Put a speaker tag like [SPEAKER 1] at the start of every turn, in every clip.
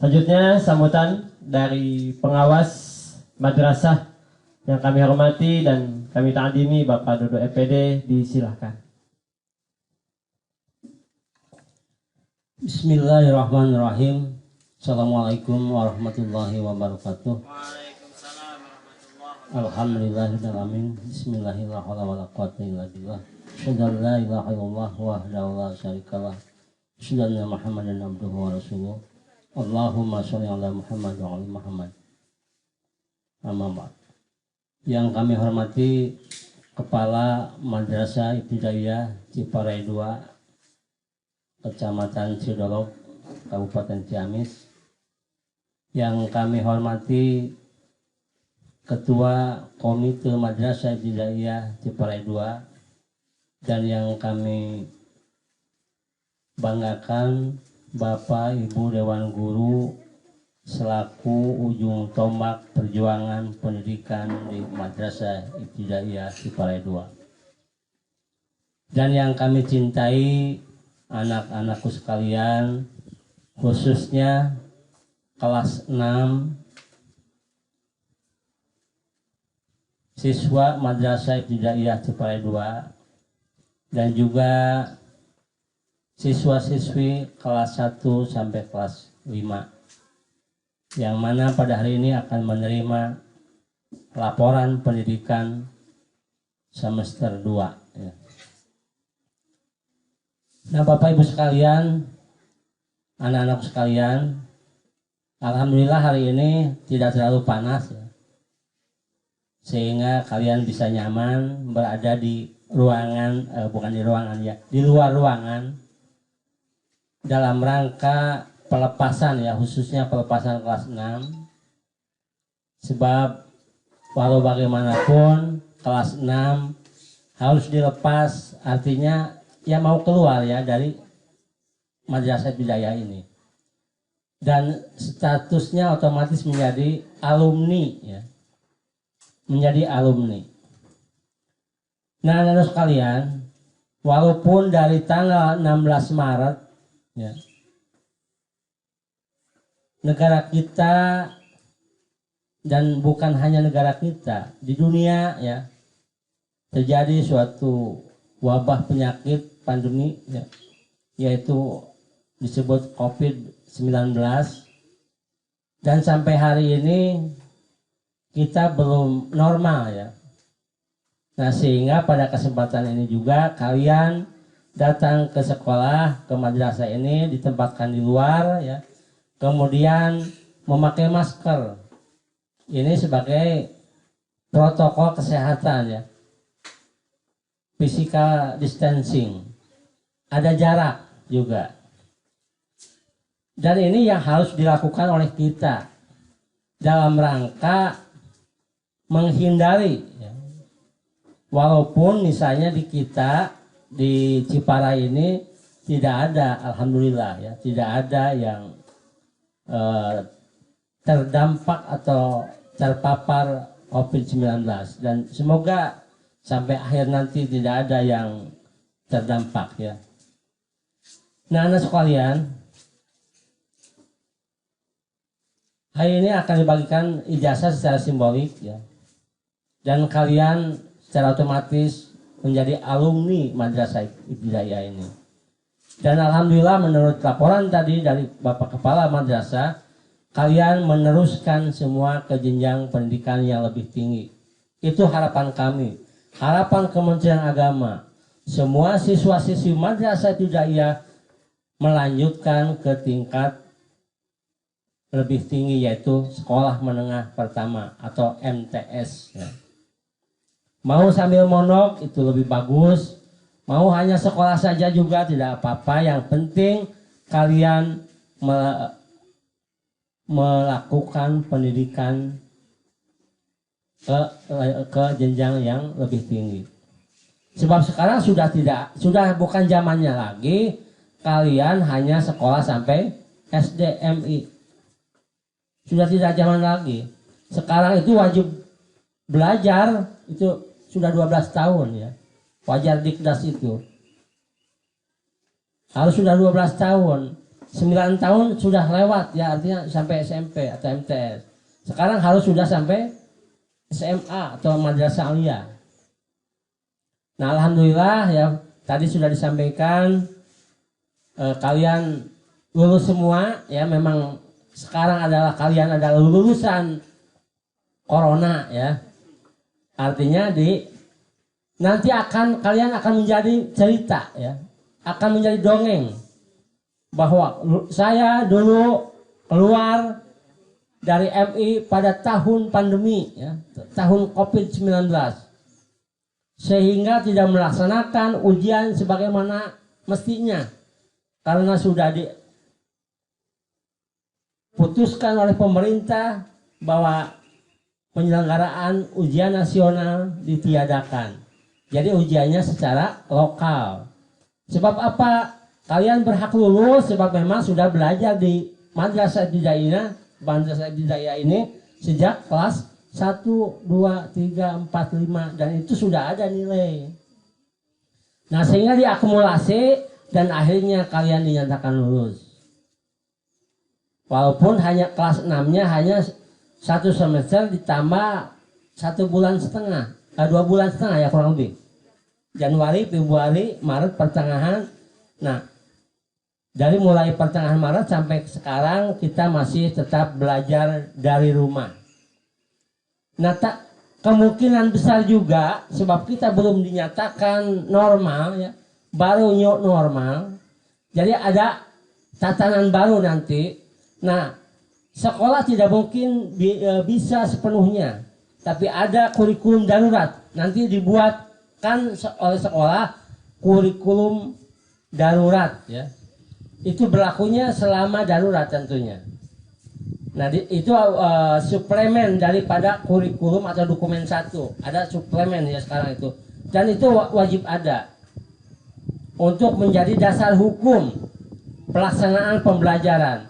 [SPEAKER 1] Selanjutnya sambutan dari pengawas madrasah yang kami hormati dan kami ta'zimi Bapak Dodo EPD, disilahkan.
[SPEAKER 2] Bismillahirrahmanirrahim. Assalamualaikum warahmatullahi wabarakatuh.
[SPEAKER 3] Waalaikumsalam warahmatullahi wabarakatuh.
[SPEAKER 2] Alhamdulillahirrahmanirrahim. Bismillahirrahmanirrahim. Asyhadu an la ilaha illallah wahdahu la syarikalah. Asyhadu anna Muhammadan abduhu wa rasuluh. Allahumma sholli ala Muhammad wa ali Muhammad. Amma ba'd. Yang kami hormati Kepala Madrasah Ibtidaiyah Ciparai 2, Kecamatan Cidolog, Kabupaten Ciamis. Yang kami hormati Ketua Komite Madrasah Ibtidaiyah Ciparai 2, dan yang kami banggakan Bapak Ibu Dewan Guru selaku ujung tombak perjuangan pendidikan di Madrasah Ibtidaiyah Ciparai 2. Dan yang kami cintai anak-anakku sekalian, khususnya kelas 6 siswa Madrasah Ibtidaiyah Ciparai 2 dan juga siswa-siswi kelas 1 sampai kelas 5, yang mana pada hari ini akan menerima laporan pendidikan semester 2 ya. Nah, Bapak Ibu sekalian, anak-anak sekalian, alhamdulillah hari ini tidak terlalu panas ya, sehingga kalian bisa nyaman berada di ruangan, bukan di ruangan ya, di luar ruangan, dalam rangka pelepasan ya, khususnya pelepasan kelas 6. Sebab walau bagaimanapun kelas 6 harus dilepas, artinya ya mau keluar ya dari Madrasah Ibtidaiyah ini, dan statusnya otomatis menjadi alumni ya, menjadi alumni. Nah, anak-anak sekalian, walaupun dari tanggal 16 Maret ya, negara kita, dan bukan hanya negara kita, di dunia ya, terjadi suatu wabah penyakit pandemi ya, yaitu disebut COVID-19, dan sampai hari ini kita belum normal ya. Nah, sehingga pada kesempatan ini juga kalian datang ke sekolah, ke madrasah ini, ditempatkan di luar ya, kemudian memakai masker. Ini sebagai protokol kesehatan ya, physical distancing, ada jarak juga. Dan ini yang harus dilakukan oleh kita dalam rangka menghindari ya. Walaupun misalnya di kita di Ciparai ini tidak ada, alhamdulillah ya, tidak ada yang terdampak atau terpapar COVID-19, dan semoga sampai akhir nanti tidak ada yang terdampak ya. Nah, anak sekalian, hari ini akan dibagikan ijazah secara simbolik ya, dan kalian secara otomatis menjadi alumni Madrasah Ibtidaiyah ini. Dan alhamdulillah menurut laporan tadi dari Bapak Kepala Madrasah, kalian meneruskan semua ke jenjang pendidikan yang lebih tinggi. Itu harapan kami, harapan Kementerian Agama. Semua siswa-siswi Madrasah Ibtidaiyah melanjutkan ke tingkat lebih tinggi, yaitu Sekolah Menengah Pertama atau MTS ya. Mau sambil mondok itu lebih bagus, mau hanya sekolah saja juga tidak apa-apa. Yang penting kalian melakukan pendidikan ke jenjang yang lebih tinggi. Sebab sekarang sudah bukan zamannya lagi kalian hanya sekolah sampai SDMI. Sudah tidak zaman lagi. Sekarang itu wajib belajar itu sudah 12 tahun ya. Wajar Dikdas itu harus sudah 12 tahun. 9 tahun sudah lewat ya, artinya sampai SMP atau MTS. Sekarang harus sudah sampai SMA atau madrasah aliyah. Nah, alhamdulillah ya, tadi sudah disampaikan kalian lulus semua ya. Memang sekarang adalah kalian adalah lulusan corona ya. Artinya nanti kalian akan menjadi cerita ya, akan menjadi dongeng bahwa saya dulu keluar dari MI pada tahun pandemi ya, tahun COVID-19, sehingga tidak melaksanakan ujian sebagaimana mestinya karena sudah diputuskan oleh pemerintah bahwa penyelenggaraan ujian nasional ditiadakan. Jadi ujiannya secara lokal. Sebab apa? Kalian berhak lulus sebab memang sudah belajar di Madrasah Ibtidaiyah ini sejak kelas 1, 2, 3, 4, 5 dan itu sudah ada nilai. Nah, sehingga diakumulasi dan akhirnya kalian dinyatakan lulus. Walaupun hanya kelas 6-nya hanya 1 semester ditambah 1,5 bulan, 2 bulan setengah ya kurang lebih. Januari, Februari, Maret, pertengahan. Nah, dari mulai pertengahan Maret sampai sekarang kita masih tetap belajar dari rumah. Nah, kemungkinan besar juga sebab kita belum dinyatakan normal ya, baru new normal. Jadi ada tatanan baru nanti. Nah, sekolah tidak mungkin bisa sepenuhnya, tapi ada kurikulum darurat. Nanti dibuatkan oleh sekolah kurikulum darurat ya. Itu berlakunya selama darurat tentunya. Nah, itu suplemen daripada kurikulum atau dokumen 1. Ada suplemen ya sekarang itu. Dan itu wajib ada untuk menjadi dasar hukum pelaksanaan pembelajaran.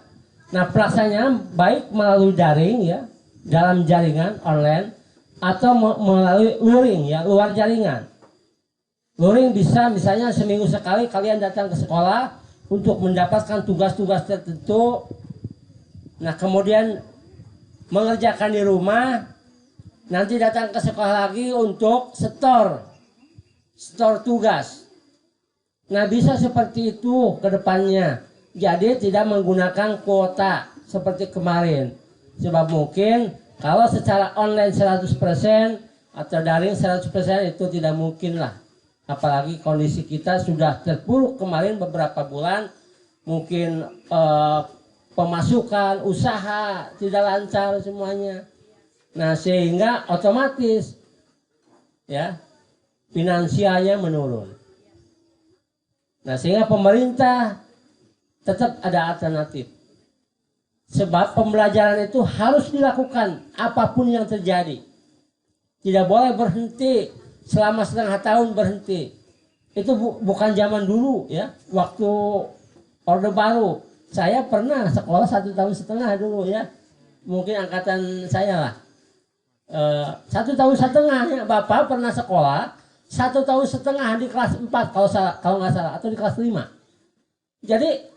[SPEAKER 2] Nah, pelaksanaan baik melalui daring ya, dalam jaringan online atau melalui luring ya, luar jaringan. Luring bisa misalnya seminggu sekali kalian datang ke sekolah untuk mendapatkan tugas-tugas tertentu. Nah, kemudian mengerjakan di rumah, nanti datang ke sekolah lagi untuk setor tugas. Nah, bisa seperti itu ke depannya. Jadi tidak menggunakan kuota seperti kemarin. Sebab mungkin kalau secara online 100% atau daring 100% itu tidak mungkin lah. Apalagi kondisi kita sudah terpuruk kemarin beberapa bulan. Mungkin pemasukan, usaha tidak lancar semuanya. Nah, sehingga otomatis ya finansialnya menurun. Nah, sehingga pemerintah tetap ada alternatif. Sebab pembelajaran itu harus dilakukan apapun yang terjadi. Tidak boleh berhenti selama setengah tahun berhenti. Itu bukan zaman dulu ya, waktu Orde Baru. Saya pernah sekolah 1,5 tahun dulu ya. Mungkin angkatan saya lah. 1,5 tahun ya. Bapak pernah sekolah 1,5 tahun di kelas 4 kalau nggak salah, atau di kelas 5. Jadi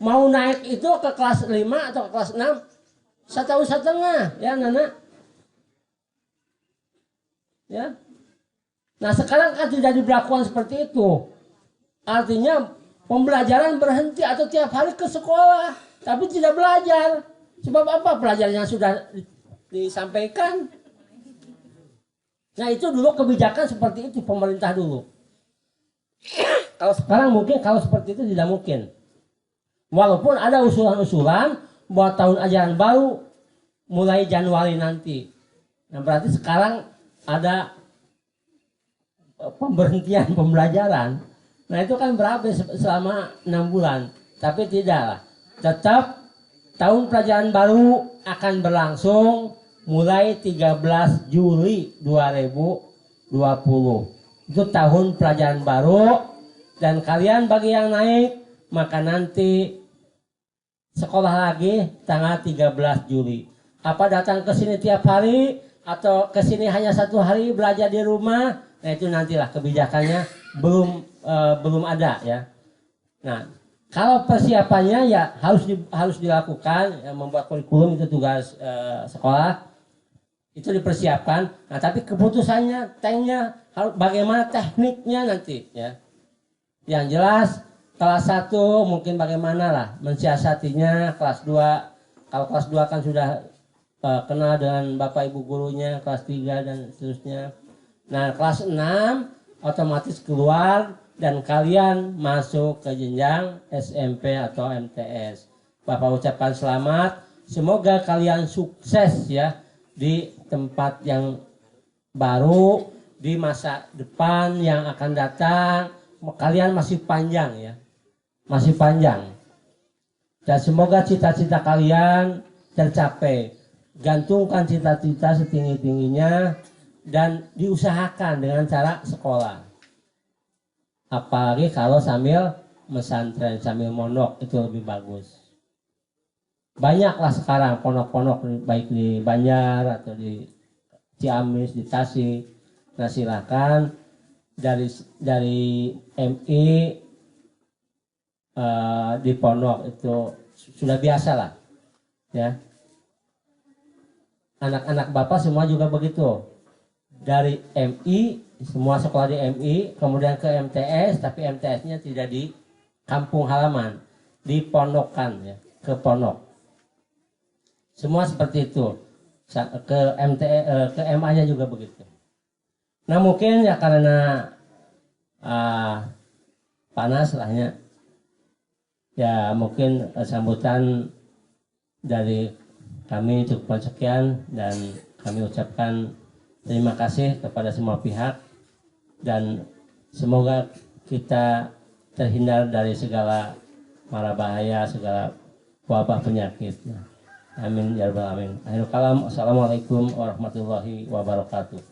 [SPEAKER 2] mau naik itu ke kelas 5 atau ke kelas 6 1,5 tahun ya Nana. Ya. Nah, sekarang kan tidak diberlakukan seperti itu. Artinya pembelajaran berhenti atau tiap hari ke sekolah tapi tidak belajar. Sebab apa? Pelajarannya sudah disampaikan. Nah, itu dulu kebijakan seperti itu pemerintah dulu. Kalau sekarang mungkin kalau seperti itu tidak mungkin. Walaupun ada usulan-usulan buat tahun ajaran baru mulai Januari nanti. Nah, berarti sekarang ada pemberhentian pembelajaran. Nah, itu kan berapa selama 6 bulan. Tapi tidaklah. Tetap tahun pelajaran baru akan berlangsung mulai 13 Juli 2020. Itu tahun pelajaran baru. Dan kalian bagi yang naik, maka nanti sekolah lagi tanggal 13 Juli. Apa datang ke sini tiap hari atau ke sini hanya 1 hari belajar di rumah? Nah, itu nantilah kebijakannya belum ada ya. Nah, Kalau persiapannya ya harus dilakukan, ya, membuat kurikulum itu tugas sekolah itu dipersiapkan. Nah, tapi keputusannya, bagaimana tekniknya nanti, ya. Yang jelas kelas 1 mungkin bagaimana lah mensiasatinya, kelas 2 kalau kelas 2 kan sudah kenal dengan bapak ibu gurunya, kelas 3 dan seterusnya. Nah, kelas 6 otomatis keluar dan kalian masuk ke jenjang SMP atau MTS. Bapak ucapkan selamat, semoga kalian sukses ya di tempat yang baru, di masa depan yang akan datang. Kalian masih panjang ya, masih panjang. Dan semoga cita-cita kalian tercapai. Gantungkan cita-cita setinggi-tingginya dan diusahakan dengan cara sekolah. Apalagi kalau sambil mesantren, sambil mondok, itu lebih bagus. Banyaklah sekarang pondok-pondok baik di Banjar atau di Ciamis, di Tasik. Nah, silakan dari MI di pondok itu sudah biasa lah, ya. Anak-anak bapak semua juga begitu. Dari MI, semua sekolah di MI, kemudian ke MTS, tapi MTS-nya tidak di kampung halaman, di pondokan ya, ke pondok. Semua seperti itu. Ke ke MA-nya juga begitu. Nah, mungkin ya karena panas lahnya, ya mungkin sambutan dari kami cukup sekian dan kami ucapkan terima kasih kepada semua pihak dan semoga kita terhindar dari segala mara bahaya, segala wabah penyakit. Amin ya rabbal alamin. Akhirul kalam. Assalamualaikum warahmatullahi wabarakatuh.